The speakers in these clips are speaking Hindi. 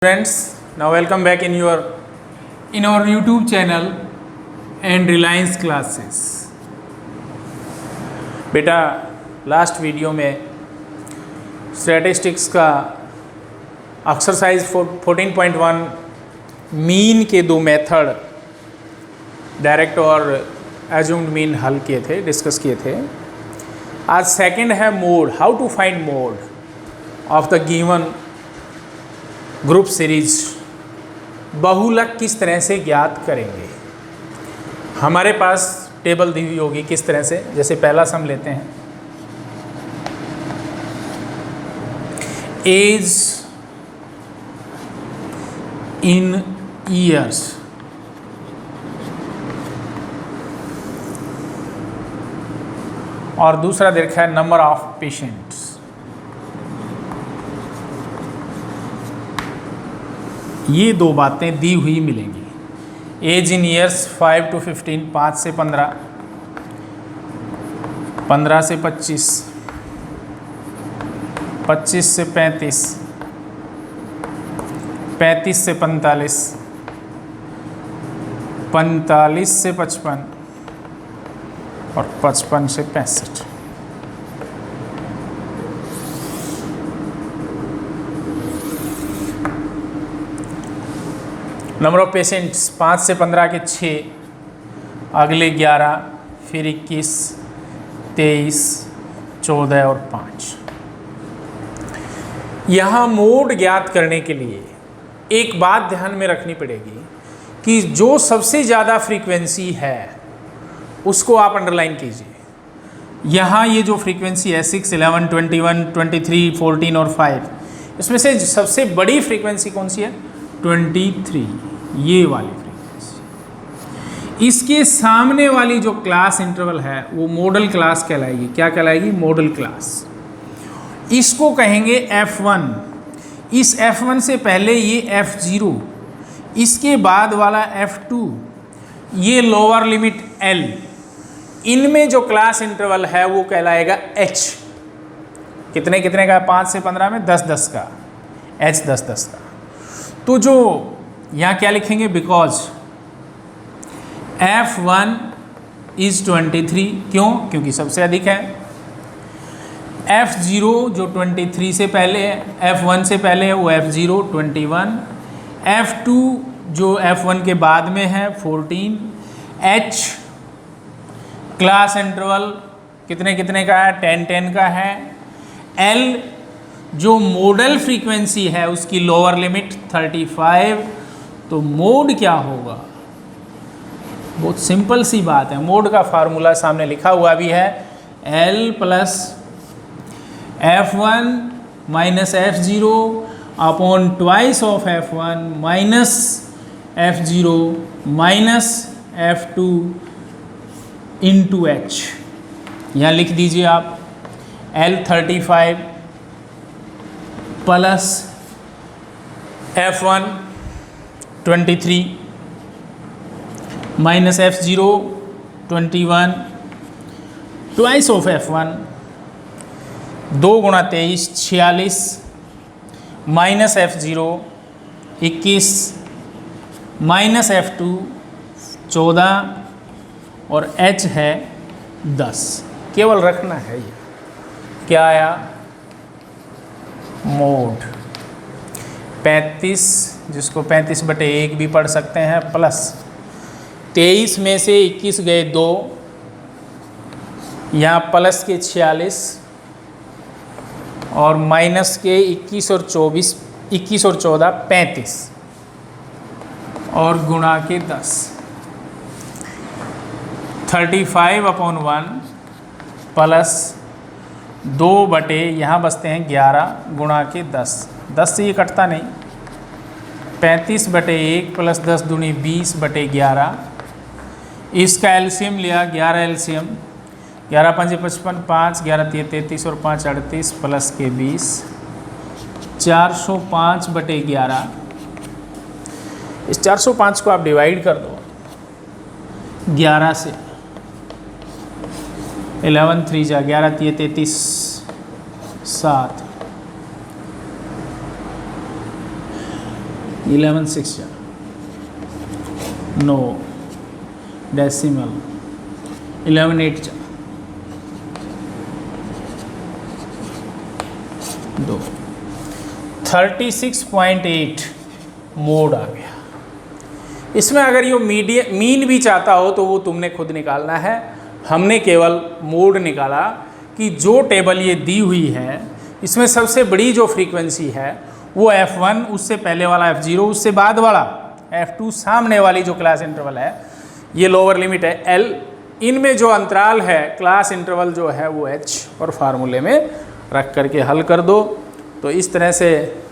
Friends, now welcome back in our YouTube channel and Reliance classes. बेटा लास्ट वीडियो में स्टैटिस्टिक्स का एक्सरसाइज 14.1 मीन के दो मेथड डायरेक्ट और एज्यूम्ड मीन हल किए थे, डिस्कस किए थे। आज सेकंड है mode, how to find mode of the given group series. बहुलक किस तरह से ज्ञात करेंगे। हमारे पास टेबल दी हुई होगी किस तरह से, जैसे पहला सम लेते हैं, एज इन ईयर्स, और दूसरा दे रखा है नंबर ऑफ पेशेंट्स। ये दो बातें दी हुई मिलेंगी। एज इन ईयर्स 5 to 15, 5 से 15, 15 से 25, 25 से 35, 35 से 45, 45 से 55 और 55 से 65। नंबर ऑफ पेशेंट्स 5 से 15 के 6, अगले 11, फिर 21, 23, 14 और 5। यहाँ मोड ज्ञात करने के लिए एक बात ध्यान में रखनी पड़ेगी कि जो सबसे ज़्यादा फ्रीक्वेंसी है उसको आप अंडरलाइन कीजिए। यहाँ ये जो फ्रीक्वेंसी है 6, 11, 21, 23, 14 और 5, इसमें से सबसे बड़ी फ्रीक्वेंसी कौन सी है? 23, ये वाली फ्रीक्वेंसी। इसके सामने वाली जो क्लास इंटरवल है वो मॉडल क्लास कहलाएगी। क्या कहलाएगी? Model class. इसको कहेंगे F1। इस F1 से पहले ये F0, इसके बाद वाला F2, ये लोअर लिमिट L, इनमें जो क्लास इंटरवल है वो कहलाएगा H। कितने कितने का? 5 से 15 में 10 10 का, H 10 10 का। तो जो यहाँ क्या लिखेंगे? Because F1 is 23। क्यों? क्योंकि सबसे अधिक है। F0 जो 23 से पहले है, F1 से पहले है, वो F0 21, F2 जो F1 के बाद में है 14, H क्लास इंटरवल कितने कितने का है? 10 10 का है। L जो मॉडल फ्रीक्वेंसी है उसकी लोअर लिमिट 35। तो मोड क्या होगा? बहुत सिंपल सी बात है। मोड का फार्मूला सामने लिखा हुआ भी है, L plus F1 minus F0 upon twice of F1 minus F0 minus F2 into H। यहाँ लिख दीजिए आप L 35 plus F1 23 minus F0 21 twice of F1 2 गुणा 23 46 माइनस F0 21 माइनस F2 14 और H है 10। केवल रखना है ये। क्या आया? मोड 35, जिसको 35/1 भी पढ़ सकते हैं, प्लस 23 में से 21 गए 2, यहाँ प्लस के 46 और माइनस के 21 और 24, 21 और 14 35 और गुणा के 10, 35/1 प्लस 2 यहाँ बचते हैं 11 गुणा के 10, 10 से ये कटता नहीं, 35/1 प्लस 10 दूनी 20/11। इसका एलसीएम लिया, 11 एलसीएम, 11 5 55, 5 11 3 33 और 5 38 प्लस के 20, 405/11। इस 405 को आप डिवाइड कर दो 11 से, 11 3 जा 11 3 33 7, 11 6 जा 9 डेसिमल 11 8 जा 2 36.8 मोड आ गया। इसमें अगर ये मीन भी चाहता हो तो वो तुमने खुद निकालना है। हमने केवल मोड निकाला कि जो टेबल ये दी हुई है इसमें सबसे बड़ी जो फ्रीक्वेंसी है वो F1, उससे पहले वाला F0, उससे बाद वाला F2, सामने वाली जो क्लास इंटरवल है ये लोअर लिमिट है L, इनमें जो अंतराल है क्लास इंटरवल जो है वो H, और फार्मूले में रख करके हल कर दो। तो इस तरह से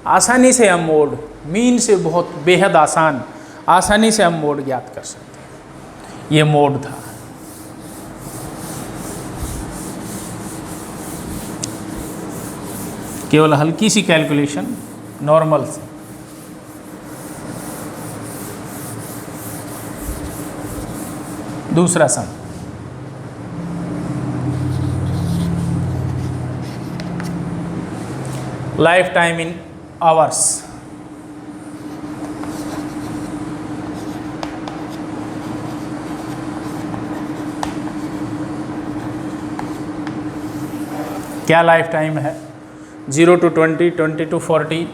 आसानी से हम मोड, मीन से बहुत बेहद आसानी से हम मोड ज्ञात कर सकते हैं। ये मोड था। केवल हल्की सी कैलकुलेशन नॉर्मल से। दूसरा सम, लाइफ टाइम इन आवर्स। क्या लाइफ टाइम है? 0 to 20, 20 to 40,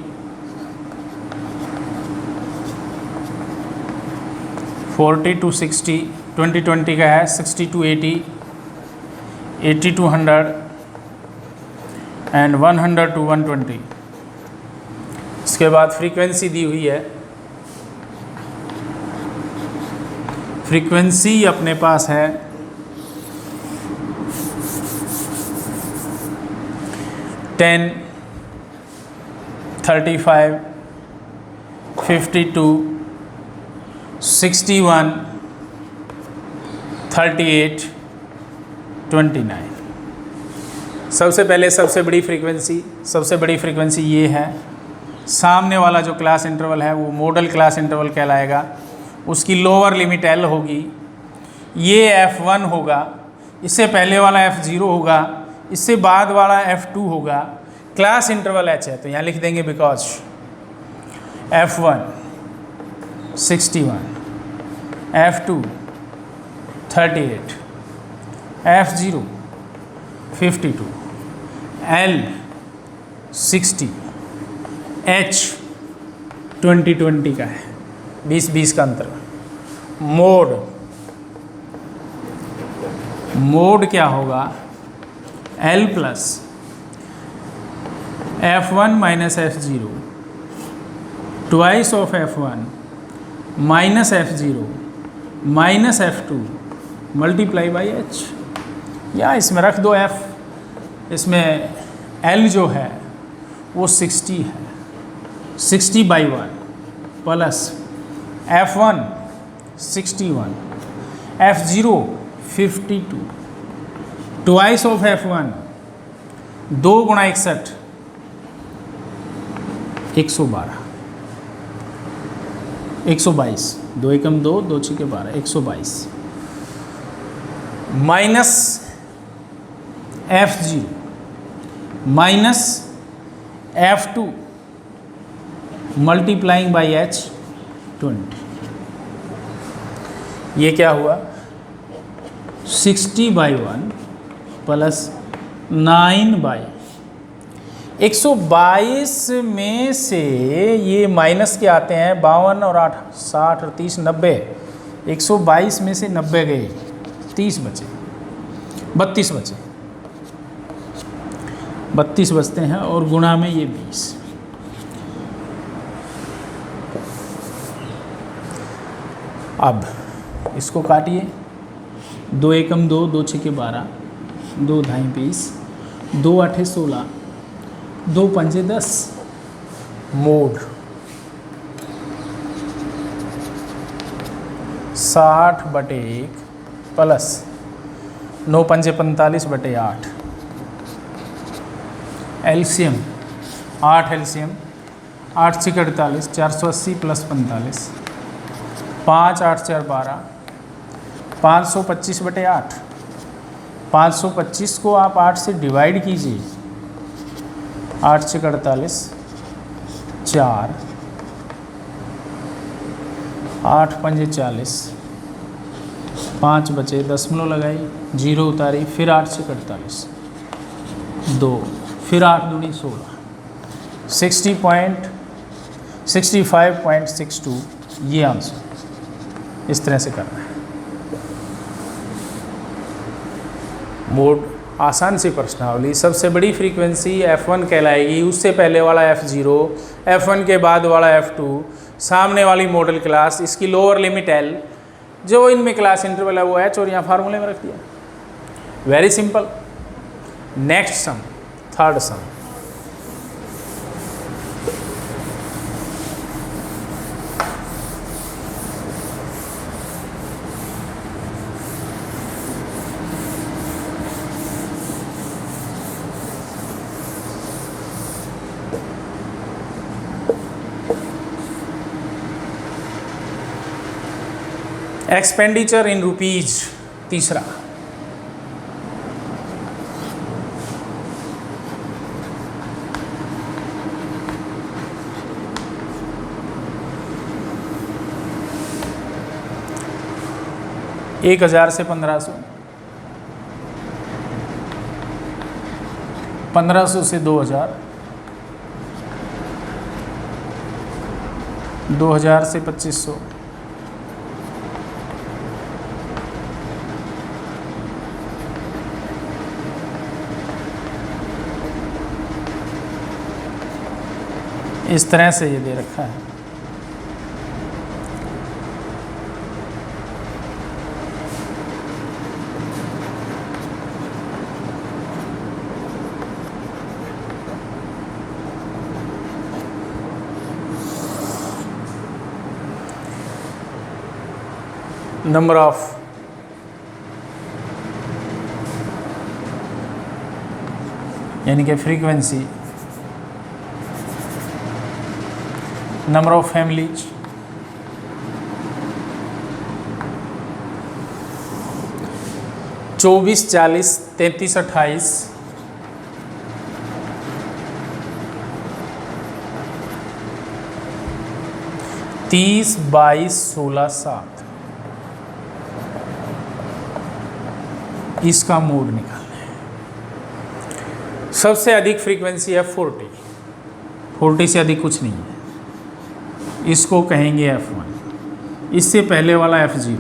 40 to 60, 20 का है 60 to 80, 80 to 100 एंड 100 to 120। इसके बाद फ्रीक्वेंसी दी हुई है। फ्रीक्वेंसी अपने पास है 10, 35, 52, 61, 38, 29। सबसे पहले सबसे बड़ी फ्रीक्वेंसी ये है। सामने वाला जो क्लास इंटरवल है वो मॉडल क्लास इंटरवल कहलाएगा। उसकी लोअर लिमिट L होगी। ये F1 होगा, इससे पहले वाला F0 होगा, इससे बाद वाला F2 होगा। क्लास इंटरवल H है तो यहाँ लिख देंगे because F1 61, F2 38, F0 52, L 60, H 20 का है, 20 का अंतर। मोड क्या होगा? L plus F1 minus F0 twice of F1 minus F0 minus F2 multiply by H, या इसमें रख दो F। इसमें L जो है वो 60 है, 60/1 plus F1 61, F0 52 twice of F1 2 गुणा 61 112, 122, 2 एकम 2, 2 छक्के 12, 122 minus F0 minus F2 multiplying by H 20। ये क्या हुआ? 60/1 प्लस 9/122 में से ये माइनस के आते हैं 52 और 8 60 और 30 90। 122 में से 90 गए, 30 बचे, 32 बचे, 32 बचते हैं और गुणा में ये 20। अब इसको काटिए, 2 एकम 2, 2 छक्के 12, 2 ढाई 20, 2 आठे 16, 2 पंजे 10। मोड 60/1 प्लस 9 पंजे 45/8। एलसीएम 8, एलसीएम 8 छक्के 48, 480 प्लस 45, 5 8 4 12, 525/8। 525 को आप 8 से डिवाइड कीजिए, 8 छक्के 48, 4 8 पंजे 40, 5 बचे, दशमलव लगाई, 0 उतारी, फिर 8 से 48, 2, फिर 8 दूनी 16, 65.62 ये आंसर। इस तरह से करना है। मोड आसान सी प्रश्नावली। सबसे बड़ी फ्रीक्वेंसी F1 कहलाएगी, उससे पहले वाला F0, F1 के बाद वाला F2, सामने वाली मॉडल क्लास, इसकी लोअर लिमिट L, जो इनमें क्लास इंटरवल है वो H, और यहाँ फार्मूले में रख दिया। Very simple. Next sum, third some. Expenditure in rupees, तीसरा। एक 1000 से 1500, 1500 से 2000, 2000 से 2500, इस तरह से ये दे रखा है। नंबर ऑफ यानी कि फ्रीक्वेंसी, नंबर ऑफ फैमिलीज, चौबीस, 40, 33, 28, 30, 22, 16, 7। इसका मोड निकालना है। सबसे अधिक फ्रीक्वेंसी है 40, 40 से अधिक कुछ नहीं है, इसको कहेंगे F1। इससे पहले वाला F0,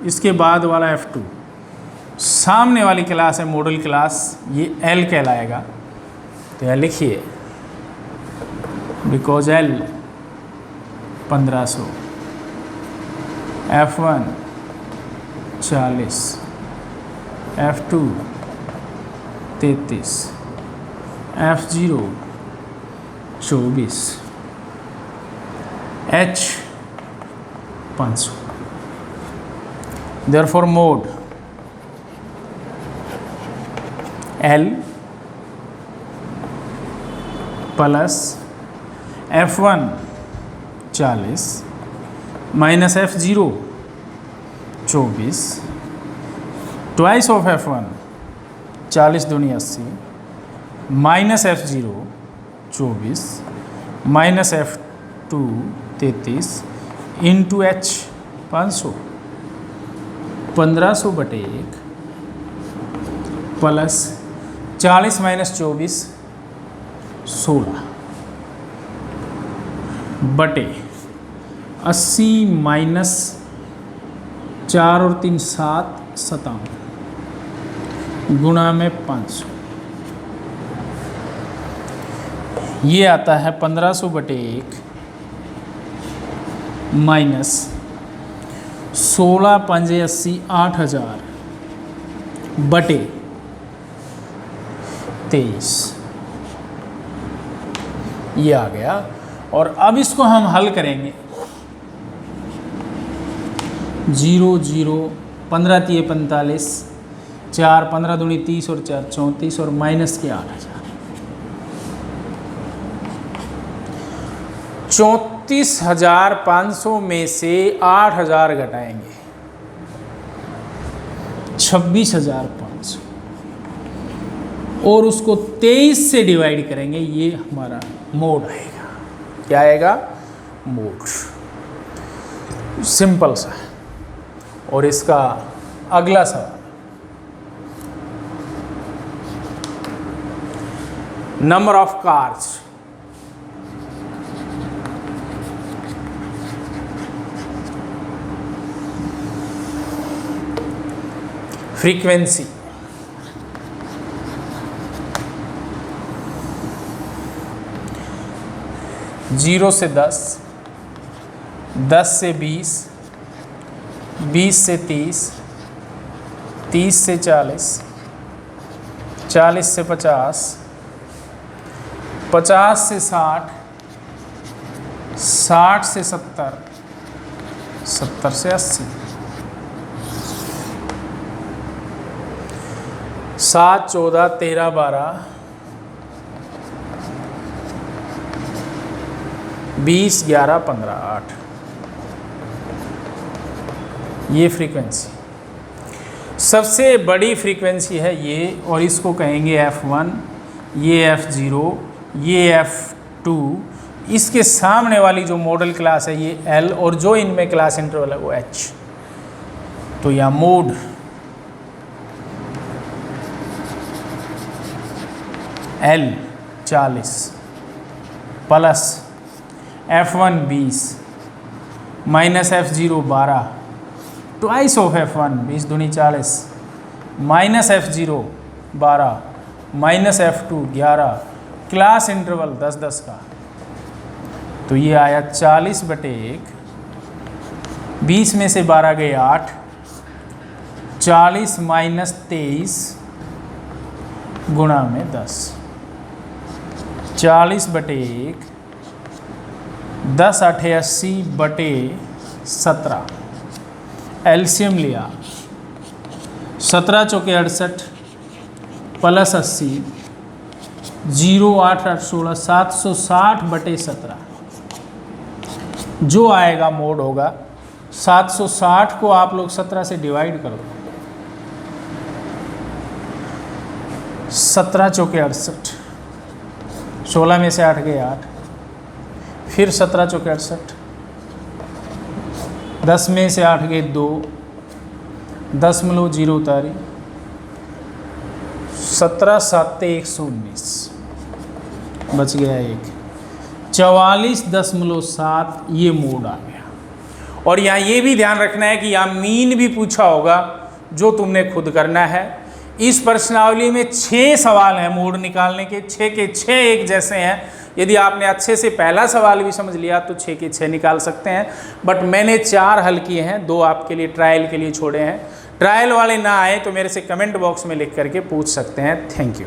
इसके बाद वाला F2, सामने वाली क्लास है मॉडल क्लास, ये L कहलाएगा। तो यह लिखिए, because L 1500, F1 40, F2 33, F0 24, H 500। Therefore mode L plus F1 40 minus F0 24, twice of F1 40 दूनी 80, minus F0 24, minus F2 33 into H 500, 1500/1 plus 40 minus 24 16 बटे 80 माइनस 4 और 3 7 57 गुणा में 500। ये आता है 1500/1 माइनस 16 पंजे 80 8000 बटे 23। ये आ गया। और अब इसको हम हल करेंगे। 0 0 15 3 45, 4 15 दूनी 30 और 4 34 और माइनस के 8000, 34,500 में से 8,000 घटाएंगे, 26,500 और उसको 23 से डिवाइड करेंगे। ये हमारा मोड आएगा। क्या आएगा? मोड। सिंपल सा। और इसका अगला सवाल, number of cars, frequency, zero से 10, 10 से 20, 20 से 30, 30 से 40, 40 से 50, 50 से 60, 60 से 70, 70 से 80, 7, 14, 13, 12, 20, 11, 15, 8, ये फ्रीक्वेंसी सबसे बड़ी फ्रीक्वेंसी है ये, और इसको कहेंगे F1, ये F0, ये F2, इसके सामने वाली जो मॉडल क्लास है ये L, और जो इनमें क्लास इंटरवल है वो H। तो या mode L 40 plus F1 20 minus F0 12, twice of F1 20 दूनी 40, minus F0 12, minus F2 11, class interval 10-10 का। तो ये आया 40/1, 20 में से 12 गए 8, 40 माइनस 23 गुणा में 10, 40/1, 10 8 80/17, एलसीएम लिया 17 चौके 68 प्लस 80, 0 8 8 16, 760/17, जो आएगा मोड होगा 760 को आप लोग 17 से डिवाइड करो, 17 चौके 68, 16 में से 8 गए 8, फिर 17 चौके 68, 10 में से 8 गए 2, 10.0 उतारी, 17 7 119, बच गया 1, 44.7, ये मोड आ गया। और यहाँ ये भी ध्यान रखना है कि यहाँ मीन भी पूछा होगा, जो तुमने खुद करना है। इस प्रश्नावली में 6 सवाल हैं मोड निकालने के, 6 के 6 एक जैसे हैं। यदि आपने अच्छे से पहला सवाल भी समझ लिया तो 6 के 6 निकाल सकते हैं, बट मैंने 4 हल किए हैं, 2 आपके लिए ट्रायल के लिए छोड़े हैं। ट्रायल वाले ना आए तो मेरे से कमेंट बॉक्स में लिख करके पूछ सकते हैं। Thank you.